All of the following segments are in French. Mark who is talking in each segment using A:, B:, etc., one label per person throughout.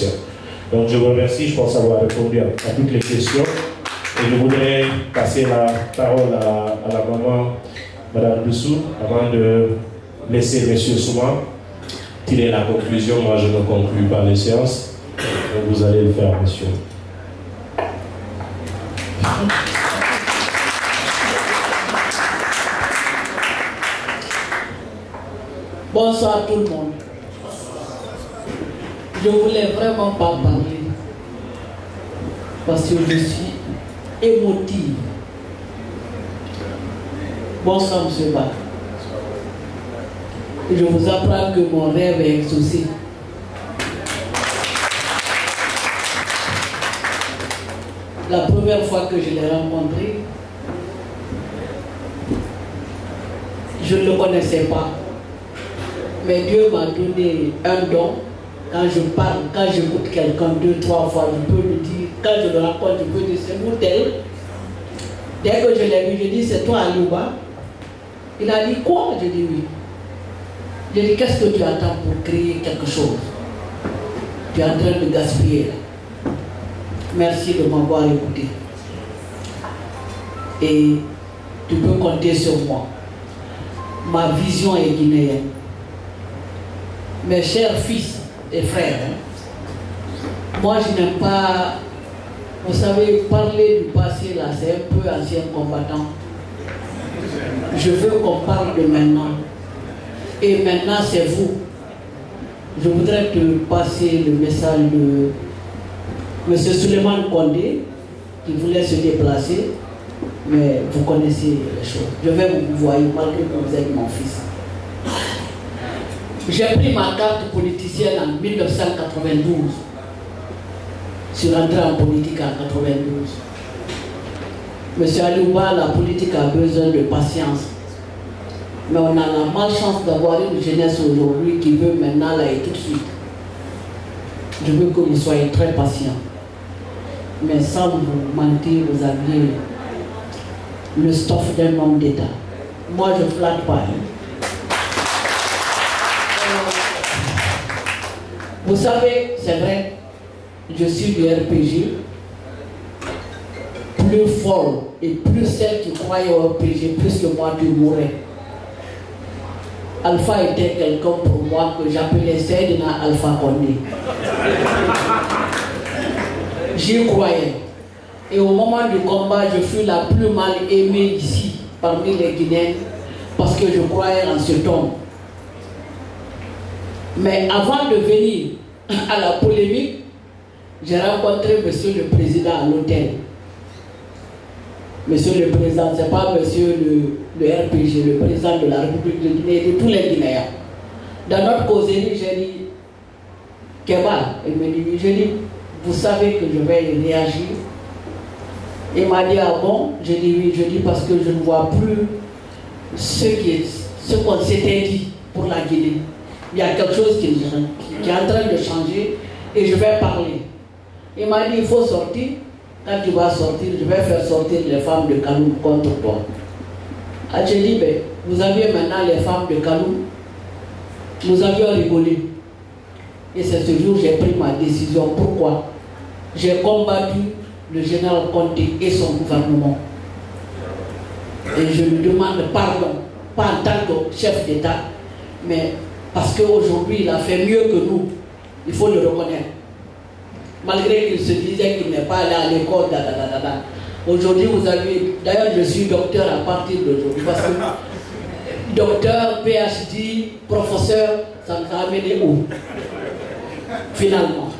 A: politiciens. Donc je vous remercie, je pense avoir répondu à toutes les questions. Et je voudrais passer la parole à la maman, Madame Doussou, avant de laisser M. Souma tirer la conclusion. Moi, je ne conclue pas les séances. Donc vous allez le faire, monsieur.
B: Bonsoir tout le monde. Je ne voulais vraiment pas parler parce que je suis émotive. Bonsoir M. Bach. Je vous apprends que mon rêve est exaucé. La première fois que je l'ai rencontré, je ne le connaissais pas. Mais Dieu m'a donné un don. Quand je parle, quand j'écoute quelqu'un 2-3 fois, je peux lui dire, quand je le rencontre, je peux dire c'est vous tel. Dès que je l'ai vu, je dis c'est toi Alouba. Il a dit quoi? Je dis oui. Je dis qu'est-ce que tu attends pour créer quelque chose? Tu es en train de gaspiller. Merci de m'avoir écouté. Et tu peux compter sur moi. Ma vision est guinéenne. Mes chers fils et frères, moi je n'aime pas, vous savez, parler du passé là, c'est un peu ancien combattant. Je veux qu'on parle de maintenant. Et maintenant c'est vous. Je voudrais te passer le message de M. Suleiman Kondé, qui voulait se déplacer, mais vous connaissez les choses. Je vais vous voir malgré que vous êtes mon fils. J'ai pris ma carte politicienne en 1992. Je suis rentré en politique en 1992. Monsieur Alouba, la politique a besoin de patience. Mais on a la malchance d'avoir une jeunesse aujourd'hui qui veut maintenant là et tout de suite. Je veux que vous soyez très patients. Mais sans vous mentir, vous aviez le stuff d'un homme d'État. Moi, je ne flatte pas. Vous savez, c'est vrai, je suis du RPG, plus folle et plus celle qui croyait au RPG, plus que moi, tu mourrais. Alpha était quelqu'un pour moi que j'appelais Seydina Alpha Condé. J'y croyais. Et au moment du combat, je fus la plus mal aimée ici, parmi les Guinéens, parce que je croyais en cet homme. Mais avant de venir à la polémique, j'ai rencontré Monsieur le Président à l'hôtel. Monsieur le Président, ce n'est pas Monsieur le RPG, le Président de la République de Guinée et de tous les Guinéens. Dans notre causerie, j'ai dit, Kéba, il me dit, j'ai dit, vous savez que je vais réagir. Il m'a dit, ah bon? J'ai dit oui, je dis parce que je ne vois plus ce qu'on s'était dit pour la Guinée. Il y a quelque chose qui est en train de changer et je vais parler. Il m'a dit, il faut sortir. Quand tu vas sortir, je vais faire sortir les femmes de Kaloum contre toi. Ah, j'ai dit, ben, vous aviez maintenant les femmes de Kaloum. Nous avions rigolé. Et c'est ce jour que j'ai pris ma décision. Pourquoi? J'ai combattu le général Conté et son gouvernement. Et je lui demande pardon, pas en tant que chef d'État, mais parce qu'aujourd'hui il a fait mieux que nous. Il faut le reconnaître. Malgré qu'il se disait qu'il n'est pas allé à l'école, aujourd'hui vous avez, d'ailleurs je suis docteur à partir d'aujourd'hui, parce que docteur, PhD, professeur, ça nous a amené où? Finalement.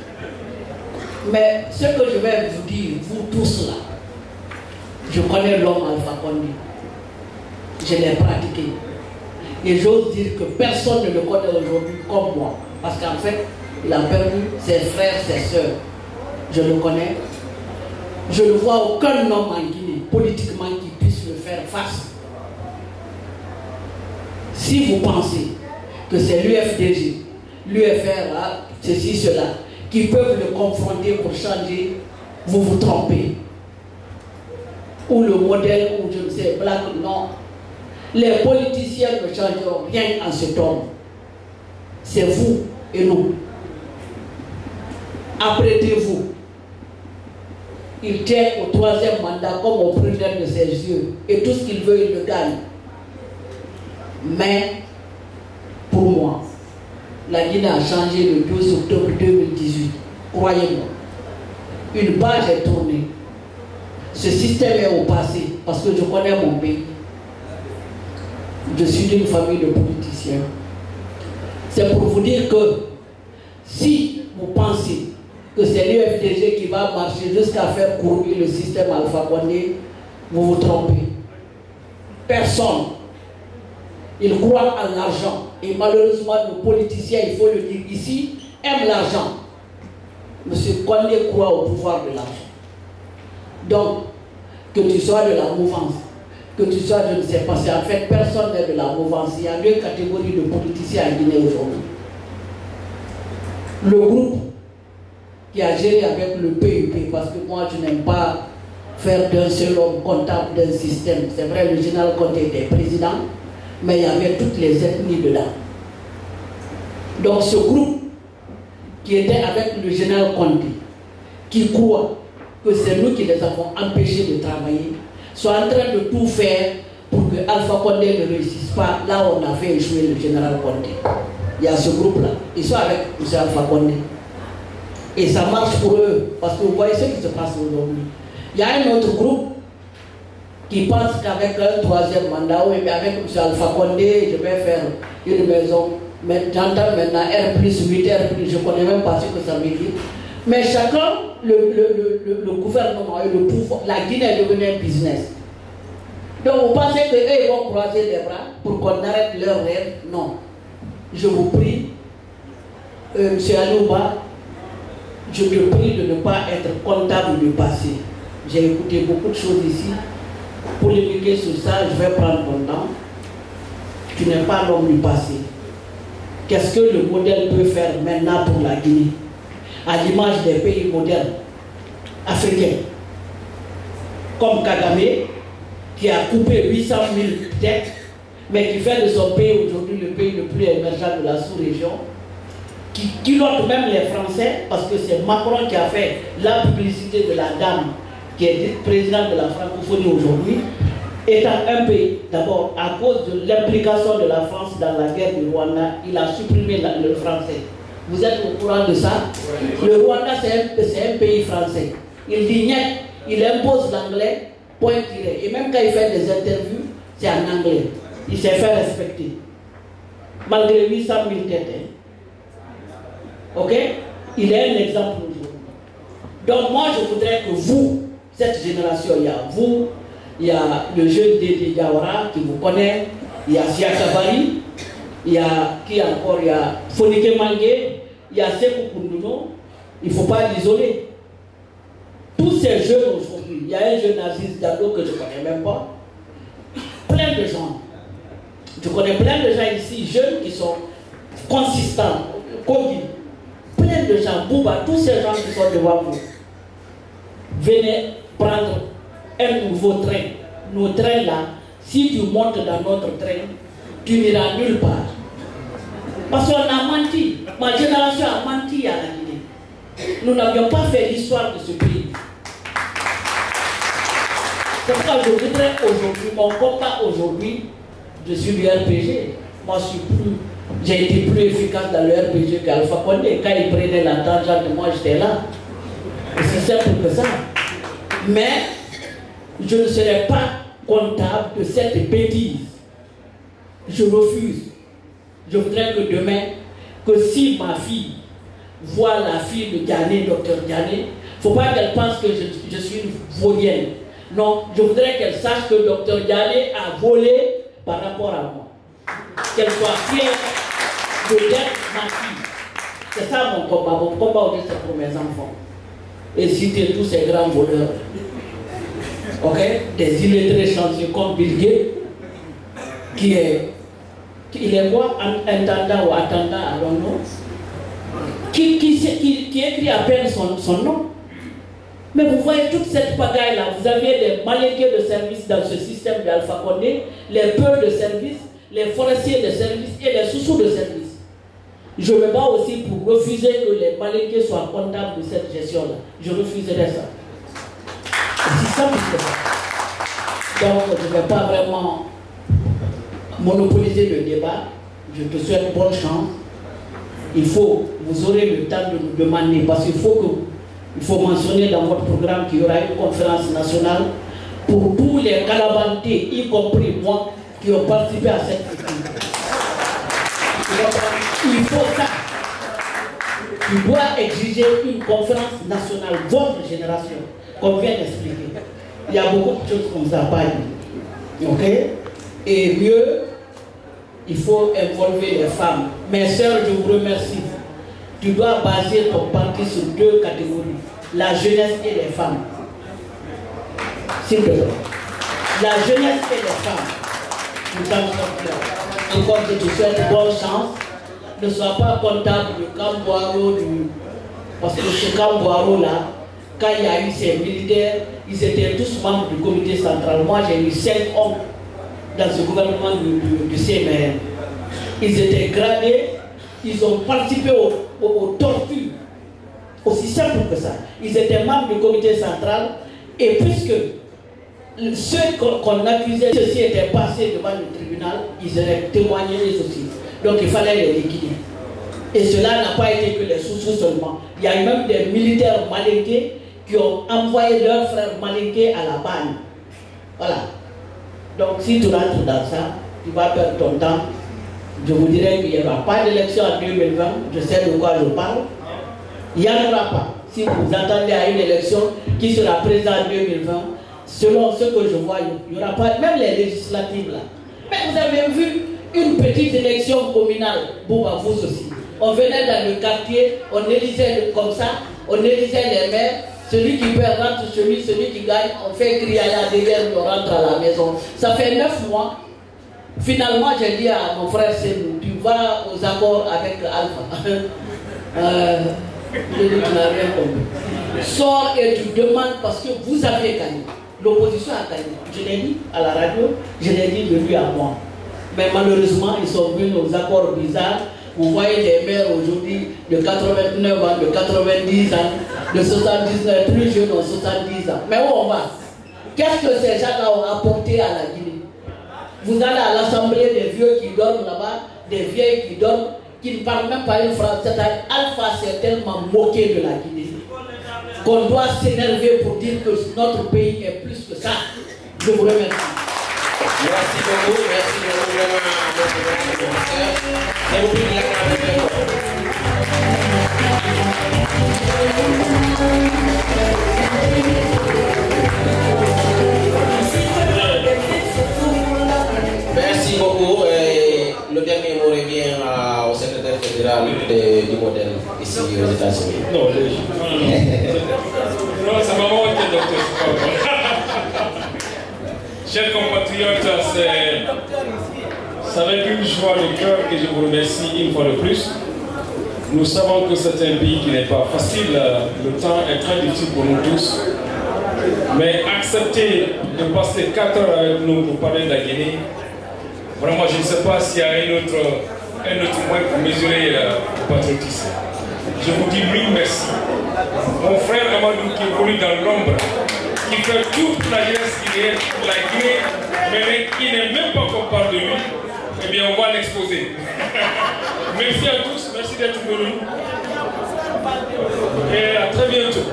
B: Mais ce que je vais vous dire, vous tous là, je connais l'homme Alpha Condé. Je l'ai pratiqué. Et j'ose dire que personne ne le connaît aujourd'hui comme moi. Parce qu'en fait, il a perdu ses frères, ses sœurs. Je le connais. Je ne vois aucun homme en Guinée, politiquement, qui puisse le faire face. Si vous pensez que c'est l'UFDG, l'UFR, ceci, cela, qui peuvent le confronter pour changer, vous vous trompez. Ou le modèle, ou je ne sais, black, non. Les politiciens ne changeront rien en cet homme. C'est vous et nous. Apprêtez-vous. Il tient au 3e mandat comme au prunelle de ses yeux. Et tout ce qu'il veut, il le gagne. Mais, pour moi, la Guinée a changé le 12 octobre 2018. Croyez-moi. Une page est tournée. Ce système est au passé. Parce que je connais mon pays. Je suis d'une famille de politiciens. C'est pour vous dire que si vous pensez que c'est l'UFDG qui va marcher jusqu'à faire courir le système Alpha Condé, vous vous trompez. Personne. Ils croient en l'argent. Et malheureusement, nos politiciens, il faut le dire ici, aiment l'argent. Monsieur Condé croit au pouvoir de l'argent. Donc, que tu sois de la mouvance, que tu sois, je ne sais pas, c'est en fait personne n'est de la mouvance. Il y a 2 catégories de politiciens en Guinée aujourd'hui. Le groupe qui a géré avec le PUP, parce que moi je n'aime pas faire d'un seul homme comptable d'un système. C'est vrai, le général Condé était président, mais il y avait toutes les ethnies dedans. Donc ce groupe qui était avec le général Condé, qui croit que c'est nous qui les avons empêchés de travailler, sont en train de tout faire pour que Alpha Condé ne réussisse pas là où on a fait échouer le général Condé. Il y a ce groupe-là, ils sont avec M. Alpha Condé. Et ça marche pour eux, parce que vous voyez ce qui se passe aujourd'hui. Il y a un autre groupe qui pense qu'avec un 3e mandat, oui, mais avec M. Alpha Condé, je vais faire une maison. Mais j'entends maintenant R+8, R+, je ne connais même pas ce que ça veut dire. Mais chacun, le gouvernement et le pouvoir, la Guinée est devenue un business. Donc vous pensez qu'eux vont croiser les bras pour qu'on arrête leur rêve? Non. Je vous prie, M. Alouba, je te prie de ne pas être comptable du passé. J'ai écouté beaucoup de choses ici. Polémiquer sur ça, je vais prendre mon temps. Tu n'es pas l'homme du passé. Qu'est-ce que le modèle peut faire maintenant pour la Guinée, à l'image des pays modernes africains, comme Kagame, qui a coupé 800 000 têtes, mais qui fait de son pays aujourd'hui le pays le plus émergent de la sous-région, qui note même les Français, parce que c'est Macron qui a fait la publicité de la dame qui est présidente de la francophonie aujourd'hui, étant un pays, d'abord, à cause de l'implication de la France dans la guerre du Rwanda, il a supprimé le français. Vous êtes au courant de ça? Le Rwanda, c'est un pays français. Il dit niet, il impose l'anglais, point tiré. Et même quand il fait des interviews, c'est en anglais. Il s'est fait respecter. Malgré 800 000 têtes. Ok? Il est un exemple aujourd'hui. Donc moi, je voudrais que vous, cette génération, il y a vous, il y a le jeune Dédé Diawara qui vous connaît, il y a Sia Kabari, il y a qui encore, il y a Fonike Mangé, il y a Sekou Koundouno. Il ne faut pas l'isoler. Tous ces jeunes aujourd'hui, il y a un jeune Aziz Dado que je ne connais même pas, plein de gens. Je connais plein de gens ici, jeunes qui sont consistants, Kogi, plein de gens, Bouba, tous ces gens qui sont devant vous. Venez prendre un nouveau train. Nos trains là, si tu montes dans notre train, tu n'iras nulle part. Parce qu'on a menti. Ma génération a menti à la Guinée. Nous n'avions pas fait l'histoire de ce pays. C'est pourquoi je voudrais aujourd'hui, mon combat aujourd'hui, je suis du RPG. Moi, j'ai été plus efficace dans le RPG qu'Alpha Condé. Quand il prenait la tangente, moi j'étais là. C'est simple que ça. Mais je ne serai pas comptable de cette bêtise. Je refuse. Je voudrais que demain, que si ma fille voit la fille de Diané, docteur Diané, il ne faut pas qu'elle pense que je suis une vaurienne. Non, je voudrais qu'elle sache que docteur Diané a volé par rapport à moi. Qu'elle soit fière de d'être ma fille. C'est ça mon combat. Mon combat, c'est pour mes enfants. Et citer tous ces grands voleurs. Ok? Des illettrés chanceux comme Bill Gates, qui est quoi? Intendant ou attendant, I don't know. Qui écrit à peine son nom. Mais vous voyez toute cette pagaille-là. Vous aviez des maléqués de service dans ce système d'Alpha Condé, les peurs de service, les forestiers de service et les sous-sous de service. Je me bats aussi pour refuser que les Malinqués soient comptables de cette gestion-là. Je refuserai ça. C'est simple que ça. Donc, je ne vais pas vraiment monopoliser le débat. Je te souhaite bonne chance. Vous aurez le temps de nous demander, parce qu'il faut mentionner dans votre programme qu'il y aura une conférence nationale pour tous les Calabantais, y compris moi, qui ont participé à cette étude. Il faut ça. Tu dois exiger une conférence nationale, votre génération, comme vient d'expliquer. Il y a beaucoup de choses qu'on ne sait pas dit. Ok? Et mieux, il faut involver les femmes. Mes sœurs, je vous remercie. Tu dois baser ton parti sur deux catégories. La jeunesse et les femmes. S'il te plaît. La jeunesse et les femmes. Nous sommes sortis. Et comme je te souhaite bonne chance, ne sois pas comptable du Camboiro, parce que ce Camboiro-là, quand il y a eu ces militaires, ils étaient tous membres du comité central. Moi, j'ai eu 5 hommes dans ce gouvernement du CMR. Ils étaient gradés, ils ont participé aux tortures. Aussi simple que ça. Ils étaient membres du comité central, et puisque ceux qu'on accusait, ceux-ci étaient passés devant le tribunal, ils auraient témoigné eux aussi. Donc il fallait les liquider. Et cela n'a pas été que les sous-sous seulement. Il y a eu même des militaires malinqués qui ont envoyé leurs frères malinqués à la banne. Voilà. Donc si tu rentres dans ça, tu vas perdre ton temps. Je vous dirais qu'il n'y aura pas d'élection en 2020. Je sais de quoi je parle. Il n'y en aura pas. Si vous attendez à une élection qui sera présente en 2020, selon ce que je vois, il n'y aura pas, même les législatives là. Mais vous avez vu une petite élection communale, Bouba, vous aussi. On venait dans le quartier, on élisait comme ça, on élisait les maires, celui qui perd rentre chez lui, celui qui gagne, on fait crier à la derrière, on rentre à la maison. Ça fait 9 mois. Finalement, j'ai dit à mon frère Sénou, tu vas aux accords avec Alpha. Je dis, tu n'as rien compris. Sors et tu demandes parce que vous avez gagné. L'opposition a gagné. Je l'ai dit à la radio, je l'ai dit de lui à moi. Mais malheureusement, ils sont venus aux accords bizarres. Vous voyez les maires aujourd'hui de 89 ans, de 90 ans, de 79, plus jeunes ont 70 ans. Mais où on va? Qu'est-ce que ces gens-là ont apporté à la Guinée? Vous allez à l'Assemblée des vieux qui dorment là-bas, des vieilles qui dorment, qui ne parlent même pas une phrase. Alpha s'est tellement moqué de la Guinée qu'on doit s'énerver pour dire que notre pays est plus que ça. Je vous remercie.
C: Merci beaucoup vraiment à notre professeur. C'est vous qui Merci beaucoup. Le dernier mot revient au secrétaire fédéral du modèle ici aux États-Unis.
A: Non, c'est maman qui est docteur. Chers compatriotes, c'est avec une joie de cœur que je vous remercie une fois de plus. Nous savons que c'est un pays qui n'est pas facile, le temps est très difficile pour nous tous. Mais accepter de passer 4 heures avec nous pour parler de la Guinée, vraiment je ne sais pas s'il y a un autre moyen pour mesurer le patriotisme. Je vous dis mille merci. Mon frère Amadou qui évolue dans l'ombre, qui fait toute la jeunesse guinéenne pour la Guinée, mais qui n'est même pas qu'on parle de lui, eh bien on va l'exposer. Merci à tous, merci d'être venus. Et à très bientôt.